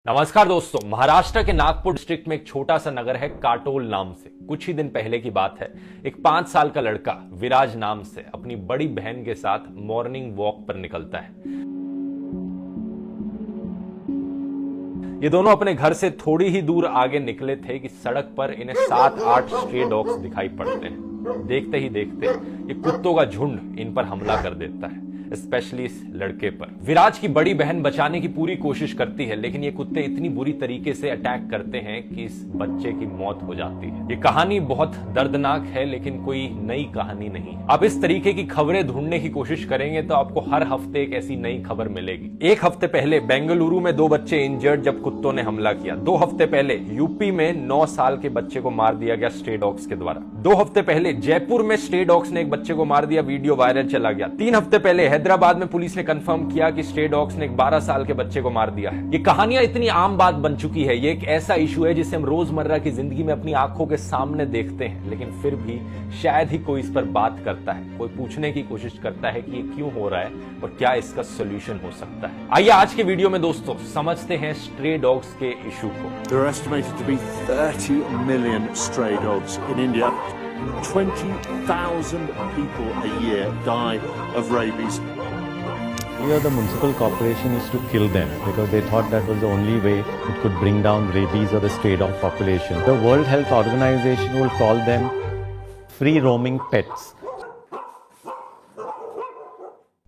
नमस्कार दोस्तों। महाराष्ट्र के नागपुर डिस्ट्रिक्ट में एक छोटा सा नगर है काटोल नाम से। कुछ ही दिन पहले की बात है, एक 5 साल का लड़का विराज नाम से अपनी बड़ी बहन के साथ मॉर्निंग वॉक पर निकलता है। ये दोनों अपने घर से थोड़ी ही दूर आगे निकले थे कि सड़क पर इन्हें 7-8 स्ट्रे डॉग्स दिखाई पड़ते हैं। देखते ही देखते ये कुत्तों का झुंड इन पर हमला कर देता है, स्पेशली इस लड़के पर। विराज की बड़ी बहन बचाने की पूरी कोशिश करती है, लेकिन ये कुत्ते इतनी बुरी तरीके से अटैक करते हैं कि इस बच्चे की मौत हो जाती है। ये कहानी बहुत दर्दनाक है, लेकिन कोई नई कहानी नहीं। आप इस तरीके की खबरें ढूंढने की कोशिश करेंगे तो आपको हर हफ्ते एक ऐसी नई खबर मिलेगी। एक हफ्ते पहले बेंगलुरु में 2 बच्चे इंजर्ड जब कुत्तों ने हमला किया। 2 हफ्ते पहले यूपी में 9 साल के बच्चे को मार दिया गया स्ट्रे डॉग्स के द्वारा। 2 हफ्ते पहले जयपुर में स्ट्रे डॉग्स ने एक बच्चे को मार दिया, वीडियो वायरल चला गया। 3 हफ्ते पहले हैदराबाद में पुलिस ने कंफर्म किया कि स्ट्रे डॉग्स ने एक 12 साल के बच्चे को मार दिया है। ये कहानियां इतनी आम बात बन चुकी है, ये एक ऐसा इशू है जिसे हम रोजमर्रा की जिंदगी में अपनी आंखों के सामने देखते हैं, लेकिन फिर भी शायद ही कोई इस पर बात करता है, कोई पूछने की कोशिश करता है कि ये क्यों हो रहा है और क्या इसका सोल्यूशन हो सकता है। आइए आज के वीडियो में दोस्तों समझते हैं स्ट्रे डॉग्स के इशू को। There are estimated to be 30 million stray dogs in India. 20,000 people a year die of rabies. Here the municipal corporation is to kill them because they thought that was the only way it could bring down rabies or the stray dog population. The World Health Organization will call them free roaming pets.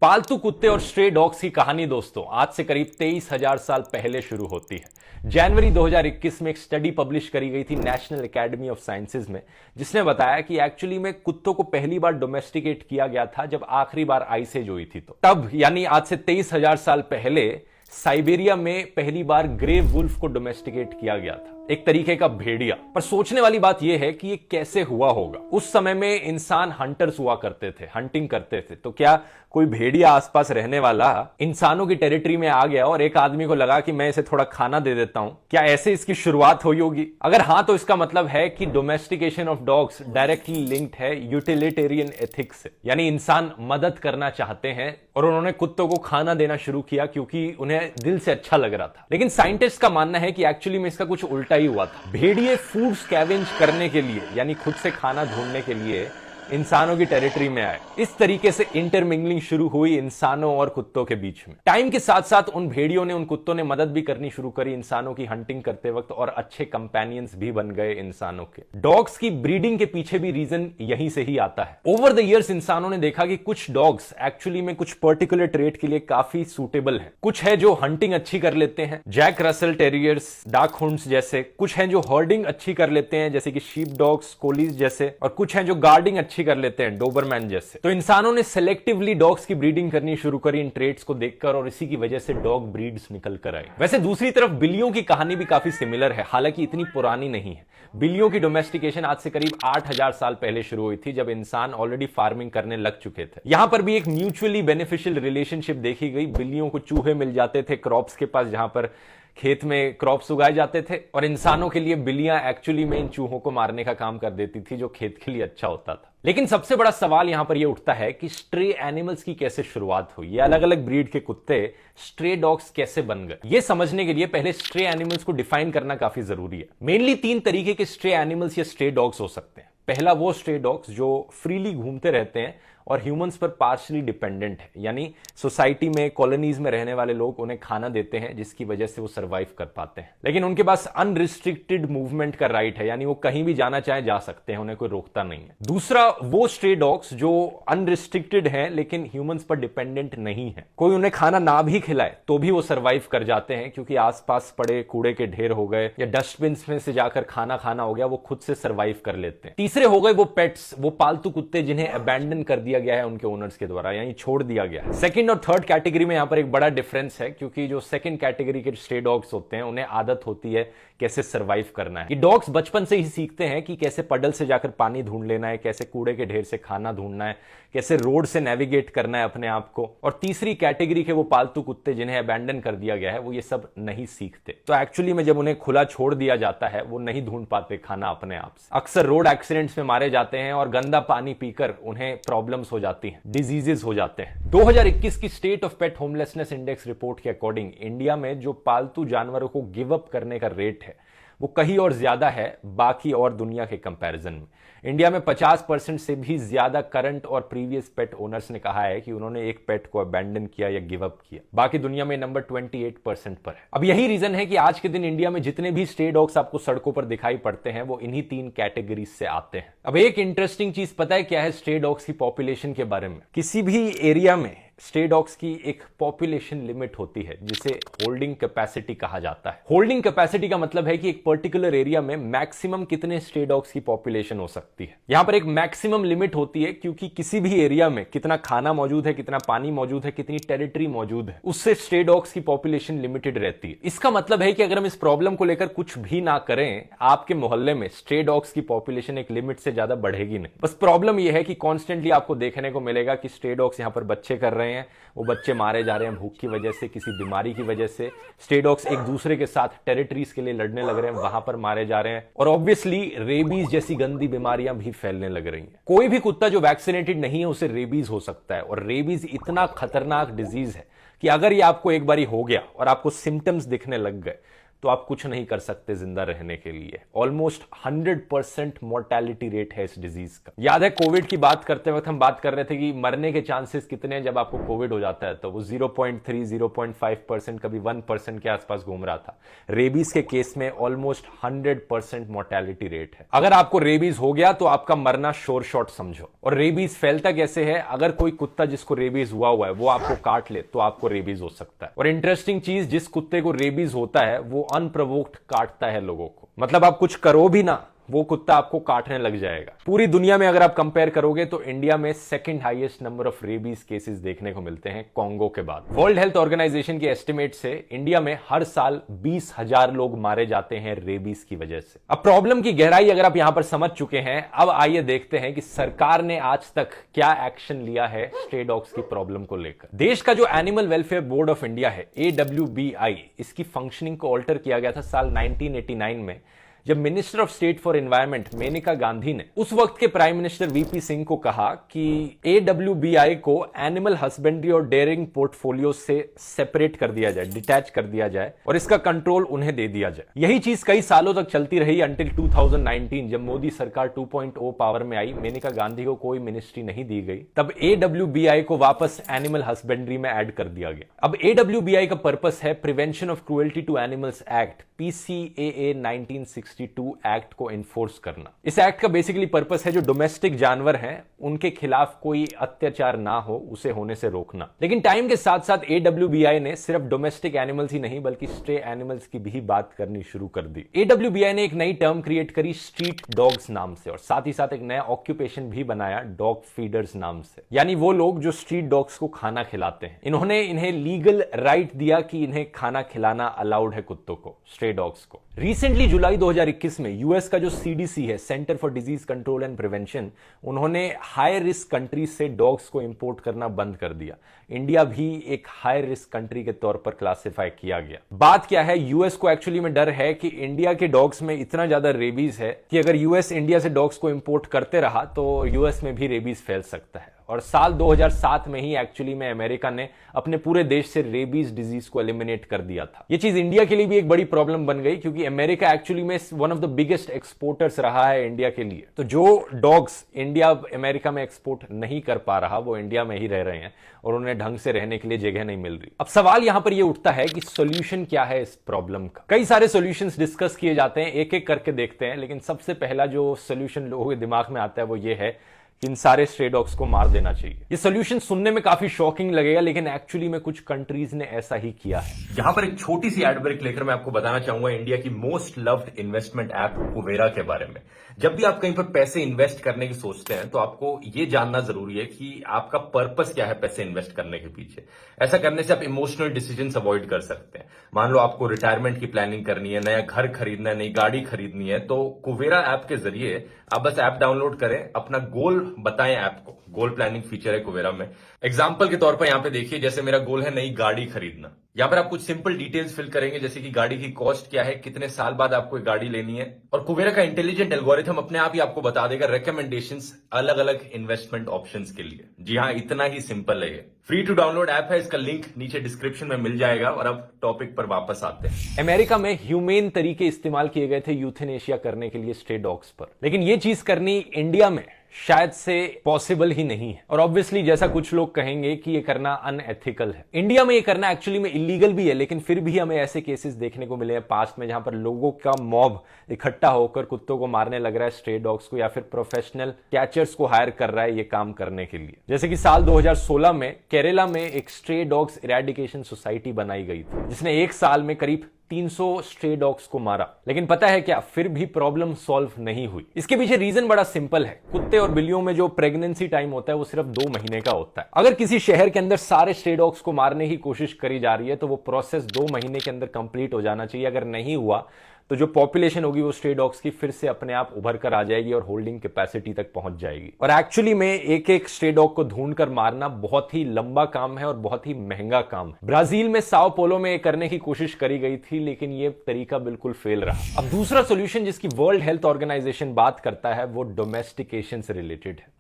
पालतू कुत्ते और stray dogs की कहानी दोस्तों आज से करीब 23,000 साल पहले शुरू होती है। जनवरी 2021 में एक स्टडी पब्लिश करी गई थी नेशनल एकेडमी ऑफ साइंसेज में, जिसने बताया कि एक्चुअली में कुत्तों को पहली बार डोमेस्टिकेट किया गया था जब आखिरी बार आइस एज हुई थी। तो तब यानी आज से 23,000 साल पहले साइबेरिया में पहली बार ग्रे वुल्फ को डोमेस्टिकेट किया गया था, एक तरीके का भेड़िया। पर सोचने वाली बात यह है कि ये कैसे हुआ होगा। उस समय में इंसान हंटर्स हुआ करते थे, हंटिंग करते थे, तो क्या कोई भेड़िया आसपास रहने वाला इंसानों की टेरिटरी में आ गया और एक आदमी को लगा कि मैं इसे थोड़ा खाना दे देता हूं? क्या ऐसे इसकी शुरुआत हुई होगी? अगर हां तो इसका मतलब है कि domestication of dogs directly linked है यूटिलिटेरियन एथिक्स से, यानी इंसान मदद करना चाहते हैं और उन्होंने कुत्तों को खाना देना शुरू किया क्योंकि उन्हें दिल से अच्छा लग रहा था। लेकिन साइंटिस्ट का मानना है कि एक्चुअली में इसका कुछ उल्टा ही हुआ था। भेड़िए फूड स्कैवेंज करने के लिए यानी खुद से खाना ढूंढने के लिए इंसानों की टेरिटरी में आए। इस तरीके से इंटरमिंगलिंग शुरू हुई इंसानों और कुत्तों के बीच में। टाइम के साथ साथ उन भेड़ियों ने, उन कुत्तों ने मदद भी करनी शुरू करी इंसानों की हंटिंग करते वक्त और अच्छे कंपेनियंस भी बन गए इंसानों के। डॉग्स की ब्रीडिंग के पीछे भी रीजन यहीं से ही आता है। ओवर द ईयर्स इंसानों ने देखा कि कुछ डॉग्स एक्चुअली में कुछ पर्टिकुलर ट्रेट के लिए काफी सूटेबल हैं। कुछ है जो हंटिंग अच्छी कर लेते हैं, Jack Russell terriers, dachshunds जैसे। कुछ हैं जो हर्डिंग अच्छी कर लेते हैं जैसे कि शीप डॉग्स, कोलीज जैसे। और कुछ हैं जो गार्डिंग अच्छी कर लेते हैं, डोबरमैन जैसे। तो इंसानों ने सेलेक्टिवली डॉग्स की ब्रीडिंग करनी शुरू करी इन ट्रेट्स को देखकर और इसी की वजह से डॉग ब्रीड्स निकल कर आई। वैसे दूसरी तरफ बिल्लियों की कहानी भी काफी सिमिलर है, हालांकि इतनी पुरानी नहीं है। बिल्लियों की डोमेस्टिकेशन आज से करीब 8,000 साल पहले शुरू हुई थी, जब इंसान ऑलरेडी फार्मिंग करने लग चुके थे। यहां पर भी एक म्यूचुअली बेनिफिशियल रिलेशनशिप देखी गई। बिल्लियों को चूहे मिल जाते थे क्रॉप्स के पास, जहां पर खेत में क्रॉप्स उगाए जाते थे, और इंसानों के लिए बिल्लियां एक्चुअली में इन चूहों को मारने का काम कर देती थी, जो खेत के लिए अच्छा होता था। लेकिन सबसे बड़ा सवाल यहां पर यह उठता है कि स्ट्रे एनिमल्स की कैसे शुरुआत हुई। ये अलग अलग ब्रीड के कुत्ते स्ट्रे डॉग्स कैसे बन गए, ये समझने के लिए पहले स्ट्रे एनिमल्स को डिफाइन करना काफी जरूरी है। मेनली 3 तरीके के स्ट्रे एनिमल्स या स्ट्रे डॉग्स हो सकते हैं। पहला वो स्ट्रे डॉग्स जो फ्रीली घूमते रहते हैं और ह्यूमंस पर पार्शली डिपेंडेंट है, यानी सोसाइटी में, कॉलोनीज में रहने वाले लोग उन्हें खाना देते हैं जिसकी वजह से वो सरवाइव कर पाते हैं। लेकिन उनके पास अनरिस्ट्रिक्टेड मूवमेंट का राइट है, यानी वो कहीं भी जाना चाहे जा सकते हैं, उन्हें कोई रोकता नहीं है। दूसरा वो स्ट्रे डॉग्स जो अनरिस्ट्रिक्टेड हैं लेकिन ह्यूमंस पर डिपेंडेंट नहीं है। कोई उन्हें खाना ना भी खिलाए तो भी वो सरवाइव कर जाते हैं, क्योंकि आसपास पड़े कूड़े के ढेर हो गए या डस्टबिन में से जाकर खाना खाना हो गया, वो खुद से सरवाइव कर लेते हैं। तीसरे हो गए वो पेट्स, वो पालतू कुत्ते जिन्हें अबैंडन कर दिया गया है उनके ओनर्स के द्वारा, यानी छोड़ दिया गया है। सेकंड और थर्ड कैटेगरी में यहां पर एक बड़ा डिफरेंस है, क्योंकि जो सेकंड कैटेगरी के स्ट्रे डॉग्स होते हैं उन्हें आदत होती है कैसे सरवाइव करना है। ये डॉग्स बचपन से ही सीखते हैं कि कैसे पडल से जाकर पानी ढूंढ लेना है, कैसे कूड़े के ढेर से खाना ढूंढना है, कैसे रोड से नेविगेट करना है अपने आप को। और तीसरी कैटेगरी के वो पालतू कुत्ते जिन्हें अबैंडन कर दिया गया है, वो ये सब नहीं सीखते। तो एक्चुअली में जब उन्हें खुला छोड़ दिया जाता है, वो नहीं ढूंढ पाते खाना अपने आप से। अक्सर रोड एक्सीडेंट्स में मारे जाते हैं और गंदा पानी पीकर उन्हें प्रॉब्लम्स प्रॉब्लम्स हो जाती हैं, डिजीजेस हो जाते हैं। 2021 की state of pet homelessness index report के अकॉर्डिंग इंडिया में जो पालतू जानवरों को गिव अप करने का रेट है वो कहीं और ज्यादा है बाकी और दुनिया के कंपैरिजन में। इंडिया में 50% से भी ज्यादा करंट और प्रीवियस पेट ओनर्स ने कहा है कि उन्होंने एक पेट को अबैंडन किया या गिव अप किया। बाकी दुनिया में नंबर 28% पर है। अब यही रीजन है कि आज के दिन इंडिया में जितने भी स्ट्रे डॉग्स आपको सड़कों पर दिखाई पड़ते हैं वो इन्हीं 3 कैटेगरीज से आते हैं। अब एक इंटरेस्टिंग चीज पता है क्या है स्ट्रे डॉग्स की पॉपुलेशन के बारे में? किसी भी एरिया में स्ट्रे डॉग्स की एक पॉपुलेशन लिमिट होती है जिसे होल्डिंग कैपेसिटी कहा जाता है। होल्डिंग कैपेसिटी का मतलब है कि एक पर्टिकुलर एरिया में मैक्सिमम कितने स्ट्रे डॉग्स की पॉपुलेशन हो सकती है। यहां पर एक मैक्सिमम लिमिट होती है क्योंकि किसी भी एरिया में कितना खाना मौजूद है, कितना पानी मौजूद है, कितनी टेरिटरी मौजूद है, उससे स्ट्रे डॉग्स की पॉपुलेशन लिमिटेड रहती है। इसका मतलब है कि अगर हम इस प्रॉब्लम को लेकर कुछ भी ना करें, आपके मोहल्ले में स्ट्रे डॉग्स की पॉपुलेशन एक लिमिट से ज्यादा बढ़ेगी नहीं। बस प्रॉब्लम यह है कि कॉन्स्टेंटली आपको देखने को मिलेगा कि स्ट्रे डॉग्स यहां पर बच्चे कर रहे हैं, वो बच्चे मारे जा रहे हैं भूख की वजह से, किसी बीमारी की वजह से। स्ट्रे डॉग्स एक दूसरे के साथ टेरिटरीज के लिए लड़ने लग रहे हैं, वहां पर मारे जा रहे हैं। और ऑब्वियसली रेबीज जैसी गंदी बीमारियां भी फैलने लग रही हैं। कोई भी कुत्ता जो वैक्सीनेटेड नहीं है उसे रेबीज हो सकता है। और रेबीज इतना खतरनाक डिजीज है कि अगर ये आपको एक बारी हो गया और आपको सिम्टम्स दिखने लग गए तो आप कुछ नहीं कर सकते जिंदा रहने के लिए। ऑलमोस्ट 100% मोर्टेलिटी रेट है इस डिजीज का। याद है कोविड की बात करते वक्त हम बात कर रहे थे कि मरने के चांसेस कितने हैं जब आपको कोविड हो जाता है, तो वो 0.3, 0.5%, कभी 1% के आसपास घूम रहा था। रेबीज के केस में ऑलमोस्ट 100% मोर्टेलिटी रेट है। अगर आपको रेबीज हो गया तो आपका मरना श्योर शॉट समझो। और रेबीज फैलता कैसे है? अगर कोई कुत्ता जिसको रेबीज हुआ है वो आपको काट ले तो आपको रेबीज हो सकता है। और इंटरेस्टिंग चीज, जिस कुत्ते को रेबीज होता है वो अनप्रोवोक्ड काटता है लोगों को। मतलब आप कुछ करो भी ना, वो कुत्ता आपको काटने लग जाएगा। पूरी दुनिया में अगर आप कंपेयर करोगे तो इंडिया में second highest number of rabies cases देखने को मिलते हैं कॉन्गो के बाद। वर्ल्ड हेल्थ ऑर्गेनाइजेशन के एस्टिमेट से इंडिया में हर साल 20,000 लोग मारे जाते हैं रेबीज की वजह से। अब प्रॉब्लम की गहराई अगर आप यहां पर समझ चुके हैं, अब आइए देखते हैं कि सरकार ने आज तक क्या एक्शन लिया है स्ट्रे डॉग्स की प्रॉब्लम को लेकर। देश का जो animal welfare board of India है, AWBI, इसकी फंक्शनिंग को ऑल्टर किया गया था साल 1989 में, जब minister of state for environment Maneka Gandhi ने उस वक्त के प्राइम मिनिस्टर VP सिंह को कहा कि AWBI को एनिमल हस्बेंड्री और डेयरिंग पोर्टफोलियो से सेपरेट कर दिया जाए, डिटैच कर दिया जाए और इसका कंट्रोल उन्हें दे दिया जाए। यही चीज कई सालों तक चलती रही अंटिल 2019, जब मोदी सरकार 2.0 पावर में आई। मेनका गांधी को कोई मिनिस्ट्री नहीं दी गई, तब AWBI को वापस एनिमल हस्बेंड्री में ऐड कर दिया गया। अब AWBI का पर्पस है prevention of cruelty to animals act, PCAA 1962 act को इन्फोर्स करना। इस एक्ट का बेसिकली पर्पस है जो डोमेस्टिक जानवर हैं उनके खिलाफ कोई अत्याचार ना हो, उसे होने से रोकना। लेकिन टाइम के साथ साथ AWBI ने सिर्फ डोमेस्टिक एनिमल्स ही नहीं बल्कि स्ट्रे एनिमल्स की भी बात करनी शुरू कर दी। AWBI ने एक नई टर्म क्रिएट करी स्ट्रीट डॉग्स नाम से, और साथ ही साथ एक नया ऑक्यूपेशन भी बनाया डॉग फीडर्स नाम से, यानी वो लोग जो स्ट्रीट डॉग्स को खाना खिलाते हैं। इन्होंने इन्हें लीगल राइट दिया कि इन्हें खाना खिलाना अलाउड है कुत्तों को, स्ट्रे डॉग्स को। रिसेंटली जुलाई 2021 में यूएस का जो CDC है, centre for disease control and prevention, उन्होंने हाई रिस्क कंट्रीज से डॉग्स को इंपोर्ट करना बंद कर दिया। इंडिया भी एक हाई रिस्क कंट्री के तौर पर क्लासिफाई किया गया। बात क्या है, यूएस को एक्चुअली में डर है कि इंडिया के डॉग्स में इतना ज्यादा रेबीज है कि अगर यूएस इंडिया से डॉग्स को इंपोर्ट करते रहा तो यूएस में भी रेबीज फैल सकता है। और साल 2007 में ही एक्चुअली में अमेरिका ने अपने पूरे देश से रेबीज डिजीज को एलिमिनेट कर दिया था। यह चीज इंडिया के लिए भी एक बड़ी प्रॉब्लम बन गई क्योंकि अमेरिका एक्चुअली में one of the biggest exporters रहा है इंडिया के लिए। तो जो डॉग्स इंडिया अमेरिका में एक्सपोर्ट नहीं कर पा रहा वो इंडिया में ही रह रहे हैं और उन्हें ढंग से रहने के लिए जगह नहीं मिल रही। अब सवाल यहां पर यह उठता है कि सोल्यूशन क्या है इस प्रॉब्लम का। कई सारे सोल्यूशंस डिस्कस किए जाते हैं, एक एक करके देखते हैं, लेकिन सबसे पहला जो सोल्यूशन लोगों के दिमाग में आता है वो ये है कि इन सारे स्ट्रे डॉग्स को मार देना चाहिए। ये सोल्यूशन सुनने में काफी शॉकिंग लगेगा, लेकिन एक्चुअली में कुछ कंट्रीज ने ऐसा ही किया है। यहां पर एक छोटी सी एड ब्रेक लेकर मैं आपको बताना चाहूंगा इंडिया की most loved investment app Kuvera के बारे में। जब भी आप कहीं पर पैसे इन्वेस्ट करने की सोचते हैं तो आपको ये जानना जरूरी है कि आपका पर्पस क्या है पैसे इन्वेस्ट करने के पीछे। ऐसा करने से आप इमोशनल डिसीजंस अवॉइड कर सकते हैं। मान लो आपको रिटायरमेंट की प्लानिंग करनी है, नया घर खरीदना है, नई गाड़ी खरीदनी है, तो कुवेरा ऐप के जरिए आप बस ऐप डाउनलोड करें, अपना गोल जरूर बताएं ऐप को। गोल प्लानिंग फीचर है कुवेरा में। एग्जाम्पल के तौर पर यहाँ पे देखिए, जैसे मेरा गोल है नई गाड़ी खरीदना। यहाँ पर आप कुछ सिंपल डिटेल्स फिल करेंगे, जैसे कि गाड़ी की कॉस्ट क्या है, कितने साल बाद आपको एक गाड़ी लेनी है, और कुवेरा का इंटेलिजेंट एल्गोरिथम अपने आप ही आपको बता देगा रिकमेंडेशंस अलग अलग इन्वेस्टमेंट ऑप्शंस के लिए। जी हाँ, इतना ही सिंपल है ये। फ्री टू डाउनलोड ऐप है, इसका लिंक नीचे डिस्क्रिप्शन में मिल जाएगा। और अब टॉपिक पर वापस आते हैं। अमेरिका में ह्यूमेन तरीके इस्तेमाल किए गए थे यूथेनेशिया करने के लिए स्ट्रे डॉग्स पर, लेकिन ये चीज करनी इंडिया में शायद से पॉसिबल ही नहीं है। और ऑब्वियसली जैसा कुछ लोग कहेंगे कि ये करना अनएथिकल है, इंडिया में ये करना एक्चुअली में इलीगल भी है, लेकिन फिर भी हमें ऐसे केसेस देखने को मिले हैं पास्ट में जहां पर लोगों का मॉब इकट्ठा होकर कुत्तों को मारने लग रहा है, स्ट्रे डॉग्स को, या फिर प्रोफेशनल कैचर्स को हायर कर रहा है ये काम करने के लिए। जैसे कि साल 2016 में केरला में एक स्ट्रे डॉग्स इरेडिकेशन सोसाइटी बनाई गई थी, जिसने एक साल में करीब 300 स्ट्रे डॉग्स को मारा। लेकिन पता है क्या, फिर भी प्रॉब्लम सॉल्व नहीं हुई। इसके पीछे रीजन बड़ा सिंपल है। कुत्ते और बिल्लियों में जो प्रेगनेंसी टाइम होता है वो सिर्फ 2 महीने का होता है। अगर किसी शहर के अंदर सारे स्ट्रे डॉग्स को मारने की कोशिश करी जा रही है तो वो प्रोसेस 2 महीने के अंदर कंप्लीट हो जाना चाहिए। अगर नहीं हुआ तो जो पॉपुलेशन होगी वो स्ट्रे डॉग्स की फिर से अपने आप उभर कर आ जाएगी और होल्डिंग कैपेसिटी तक पहुंच जाएगी। और एक्चुअली में एक एक स्ट्रे डॉग को ढूंढकर मारना बहुत ही लंबा काम है और बहुत ही महंगा काम है। ब्राजील में साओ पोलो में करने की कोशिश करी गई थी, लेकिन ये तरीका बिल्कुल फेल रहा। अब दूसरा सोल्यूशन जिसकी वर्ल्ड हेल्थ ऑर्गेनाइजेशन बात करता है वो डोमेस्टिकेशन से रिलेटेड है।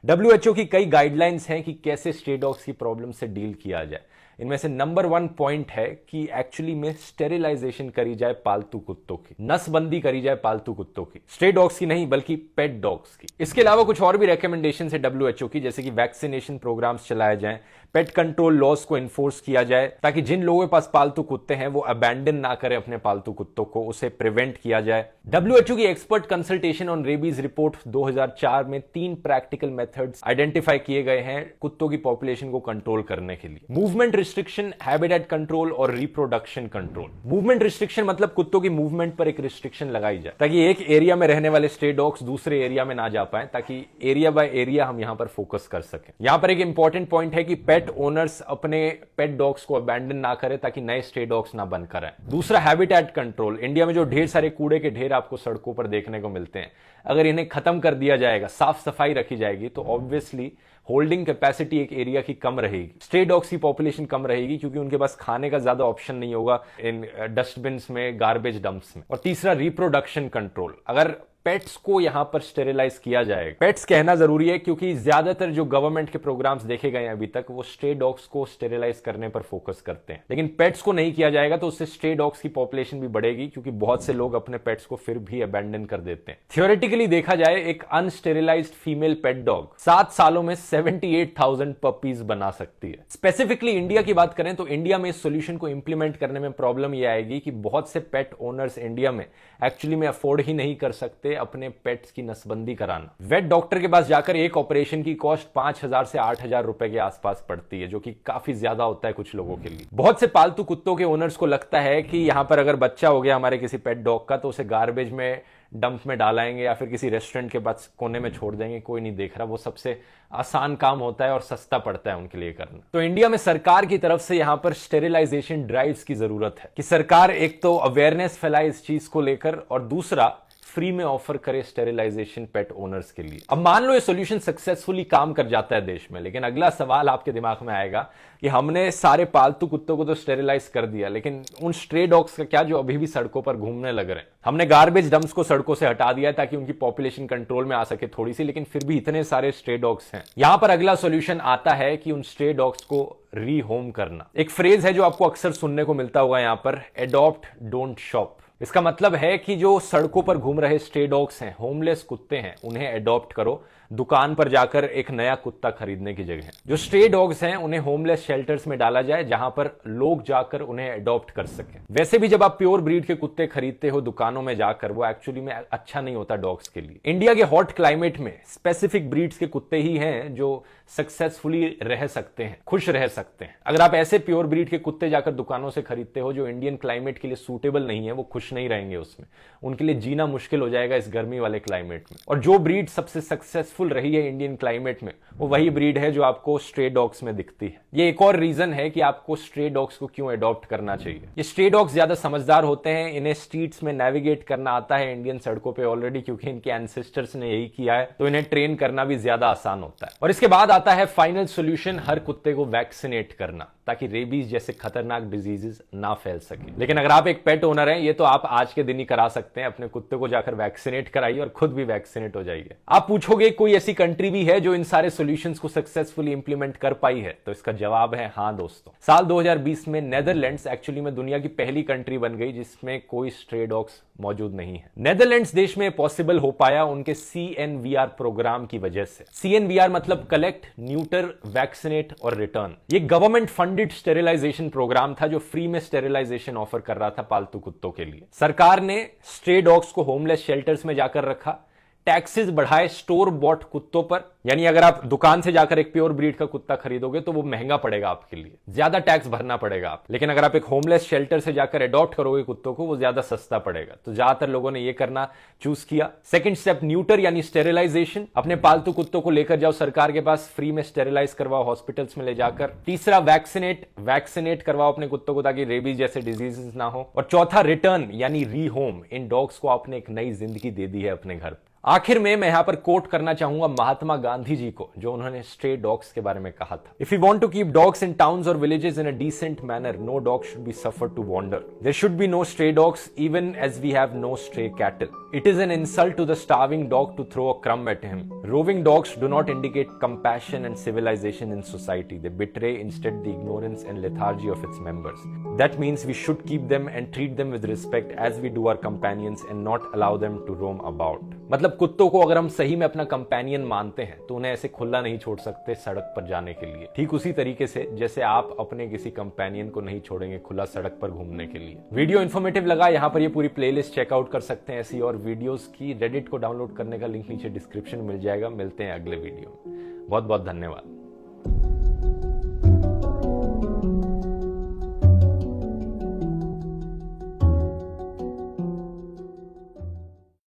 WHO की कई गाइडलाइंस हैं कि कैसे स्ट्रे डॉग्स की प्रॉब्लम से डील किया जाए। इनमें से नंबर 1 पॉइंट है कि एक्चुअली में स्टेरिलाइजेशन करी जाए पालतू कुत्तों की, नसबंदी करी जाए पालतू कुत्तों की, स्ट्रे डॉग्स की नहीं बल्कि पेट डॉग्स की। इसके अलावा कुछ और भी रिकमेंडेशन है WHO की, जैसे कि वैक्सीनेशन प्रोग्राम्स चलाए जाएं, पेट कंट्रोल लॉज को इन्फोर्स किया जाए ताकि जिन लोगों के पास पालतू कुत्ते हैं वो अबैंडन ना करें अपने पालतू कुत्तों को, उसे प्रिवेंट किया जाए। WHO की expert consultation on rabies report 2004 में 3 प्रैक्टिकल मेथड्स आइडेंटिफाई किए गए हैं कुत्तों की पॉपुलेशन को कंट्रोल करने के लिए। मूवमेंट रिस्ट्रिक्शन, हैबिटेट कंट्रोल और रिप्रोडक्शन कंट्रोल। मूवमेंट रिस्ट्रिक्शन मतलब कुत्तों की मूवमेंट पर एक रिस्ट्रिक्शन लगाई जाए ताकि एक एरिया में रहने वाले स्ट्रे डॉग्स दूसरे एरिया में ना जा पाए, ताकि एरिया बाय एरिया हम यहां पर फोकस कर सकें। यहां पर एक इंपॉर्टेंट पॉइंट है कि पेट ओनर्स अपने पेट डॉग्स को अबैंडन ना करें ताकि नए स्ट्रे डॉग्स ना बनकर आए। दूसरा हैबिटेट कंट्रोल। इंडिया में जो ढेर सारे कूड़े के ढेर आपको सड़कों पर देखने को मिलते हैं, अगर इन्हें खत्म कर दिया जाएगा, साफ सफाई रखी जाएगी, तो ऑब्वियसली होल्डिंग कैपेसिटी एक एरिया की कम रहेगी, स्ट्रे डॉग्स की पॉपुलेशन कम रहेगी, क्योंकि उनके पास खाने का ज्यादा ऑप्शन नहीं होगा इन डस्टबिन्स में, गार्बेज डंप्स में। और तीसरा रिप्रोडक्शन कंट्रोल। अगर पेट्स को यहां पर स्टेरिलाइज किया जाएगा, पेट्स कहना जरूरी है क्योंकि ज्यादातर जो गवर्नमेंट के प्रोग्राम्स देखे गए हैं अभी तक वो स्ट्रे डॉग्स को स्टेरिलाइज करने पर फोकस करते हैं, लेकिन पेट्स को नहीं किया जाएगा तो उससे स्ट्रे डॉग्स की पॉपुलेशन भी बढ़ेगी, क्योंकि बहुत से लोग अपने पेट्स को फिर भी अबैंडन कर देते हैं। थियोरेटिकली देखा जाए एक अनस्टेरिलाइज्ड फीमेल पेट डॉग 7 सालों में 78,000 पपीज बना सकती है। स्पेसिफिकली इंडिया की बात करें तो इंडिया में इस सोल्यूशन को इंप्लीमेंट करने में प्रॉब्लम यह आएगी कि बहुत से पेट ओनर्स इंडिया में एक्चुअली में अफोर्ड ही नहीं कर सकते अपने पेट्स की नसबंदी कराना। वेट डॉक्टर के पास जाकर एक ऑपरेशन की कॉस्ट 5,000 से 8,000 रुपए के आसपास पड़ती है, जो कि काफी ज्यादा होता है कुछ लोगों के लिए। बहुत से पालतू कुत्तों के ओनर्स को लगता है कि यहां पर अगर बच्चा हो गया हमारे किसी पेट डॉग का तो उसे गार्बेज में, डंप में डालाएंगे या फिर किसी रेस्टोरेंट के पास कोने में छोड़ देंगे, कोई नहीं देख रहा। वो सबसे आसान काम होता है और सस्ता पड़ता है उनके लिए करना। तो इंडिया में सरकार की तरफ से यहां पर स्टेरिलाइजेशन ड्राइव्स की जरूरत है कि सरकार एक तो अवेयरनेस फैलाए इस चीज को लेकर, और दूसरा फ्री में ऑफर करे स्टेरिलाइजेशन पेट ओनर्स के लिए। अब मान लो ये सॉल्यूशन सक्सेसफुली काम कर जाता है देश में, लेकिन अगला सवाल आपके दिमाग में आएगा कि हमने सारे पालतू कुत्तों को तो स्टेरिलाइज कर दिया, लेकिन उन स्ट्रे डॉग्स का क्या जो अभी भी सड़कों पर घूमने लग रहे हैं? हमने गार्बेज डंप्स को सड़कों से हटा दिया ताकि उनकी पॉपुलेशन कंट्रोल में आ सके थोड़ी सी, लेकिन फिर भी इतने सारे स्ट्रे डॉग्स हैं। यहां पर अगला सॉल्यूशन आता है कि उन स्ट्रे डॉग्स को रीहोम करना। एक फ्रेज है जो आपको अक्सर सुनने को मिलता होगा यहां पर, एडॉप्ट डोंट शॉप। इसका मतलब है कि जो सड़कों पर घूम रहे स्ट्रे डॉग्स हैं, होमलेस कुत्ते हैं, उन्हें एडॉप्ट करो, दुकान पर जाकर एक नया कुत्ता खरीदने की जगह। जो स्ट्रे डॉग्स हैं उन्हें होमलेस शेल्टर्स में डाला जाए जहां पर लोग जाकर उन्हें एडॉप्ट कर सकें। वैसे भी जब आप प्योर ब्रीड के कुत्ते खरीदते हो दुकानों में जाकर, वो एक्चुअली में अच्छा नहीं होता डॉग्स के लिए। इंडिया के हॉट क्लाइमेट में स्पेसिफिक ब्रीड्स के कुत्ते ही हैं जो सक्सेसफुली रह सकते हैं, खुश रह सकते हैं। अगर आप ऐसे प्योर ब्रीड के कुत्ते जाकर दुकानों से खरीदते हो जो इंडियन क्लाइमेट के लिए सूटेबल नहीं है, वो खुश नहीं रहेंगे उसमें, उनके लिए जीना मुश्किल हो जाएगा इस गर्मी वाले क्लाइमेट में। और जो ब्रीड सबसे सक्सेसफुल सक्सेसफुल रही है इंडियन क्लाइमेट में, वो वही ब्रीड है जो आपको स्ट्रे डॉग्स में दिखती है। ये एक और रीजन है कि आपको स्ट्रे डॉग्स को क्यों अडॉप्ट करना चाहिए। ये स्ट्रे डॉग्स ज्यादा समझदार होते हैं, इन्हें स्ट्रीट्स में नेविगेट करना आता है इंडियन सड़कों पे ऑलरेडी, क्योंकि इनके एंसेस्टर्स ने यही किया है, तो इन्हें ट्रेन करना भी ज्यादा आसान होता है। और इसके बाद आता है फाइनल सोल्यूशन, हर कुत्ते को वैक्सीनेट करना, ताकि रेबीज जैसे खतरनाक डिजीजेस ना फैल सके। लेकिन अगर आप एक पेट ओनर हैं, ये तो आप आज के दिन ही करा सकते हैं, अपने कुत्ते को जाकर वैक्सीनेट कराइए और खुद भी वैक्सीनेट हो जाइए। आप पूछोगे कोई ऐसी कंट्री भी है जो इन सारे सॉल्यूशंस को सक्सेसफुली इंप्लीमेंट कर पाई है, तो इसका जवाब है हाँ दोस्तों। साल 2020 में नेदरलैंड्स एक्चुअली में दुनिया की पहली कंट्री बन गई जिसमें कोई स्ट्रे डॉग्स मौजूद नहीं है। नेदरलैंड्स देश में पॉसिबल हो पाया उनके CNVR प्रोग्राम की वजह से। CNVR मतलब कलेक्ट, न्यूटर, वैक्सीनेट और रिटर्न। ये गवर्नमेंट फंडेड स्टेरिलाइजेशन प्रोग्राम था जो फ्री में स्टेरिलाइजेशन ऑफर कर रहा था पालतू कुत्तों के लिए। सरकार ने स्ट्रे डॉग्स को होमलेस शेल्टर्स में जाकर रखा, टैक्सेस बढ़ाए स्टोर बॉट कुत्तों पर, यानी अगर आप दुकान से जाकर एक प्योर ब्रीड का कुत्ता खरीदोगे तो वो महंगा पड़ेगा आपके लिए, ज्यादा टैक्स भरना पड़ेगा आप। लेकिन अगर आप एक होमलेस शेल्टर से जाकर अडॉप्ट करोगे कुत्तों को, वो ज्यादा सस्ता पड़ेगा। तो ज्यादातर लोगों ने ये करना चूज किया। सेकंड स्टेप न्यूटर यानी स्टेरिलाइजेशन, अपने पालतू कुत्तों को लेकर जाओ सरकार के पास, फ्री में स्टेरिलाइज करवाओ हॉस्पिटल्स में ले जाकर। तीसरा वैक्सीनेट करवाओ अपने कुत्तों को ताकि रेबीज जैसे डिजीजेस ना हो। और चौथा रिटर्न यानी रीहोम, इन डॉग्स को आपने एक नई जिंदगी दे दी है अपने घर। आखिर में मैं यहां पर कोट करना चाहूंगा महात्मा गांधी जी को, जो उन्होंने स्ट्रे डॉग्स के बारे में कहा था। If you want to keep dogs in towns और villages in a decent manner, no dog should be suffer to wander. There should be no stray dogs even as we have no stray cattle. It is an insult to the starving dog to throw a crumb at him. Roving dogs do not indicate compassion and civilisation in society, they betray instead the ignorance and lethargy of its members. That means we should keep them and treat them with respect as we do our companions and not allow them to roam about. मतलब कुत्तों को अगर हम सही में अपना companion मानते हैं तो उन्हें ऐसे खुला नहीं छोड़ सकते सड़क पर जाने के लिए, ठीक उसी तरीके से जैसे आप अपने किसी कंपेनियन को नहीं छोड़ेंगे खुला सड़क पर घूमने के लिए। वीडियो इन्फॉर्मेटिव लगा, यहाँ पर ये पूरी प्लेलिस्ट चेकआउट कर सकते हैं ऐसी और वीडियोस की। रेडिट को डाउनलोड करने का लिंक नीचे डिस्क्रिप्शन मिल जाएगा। मिलते हैं अगले वीडियो में। बहुत बहुत धन्यवाद।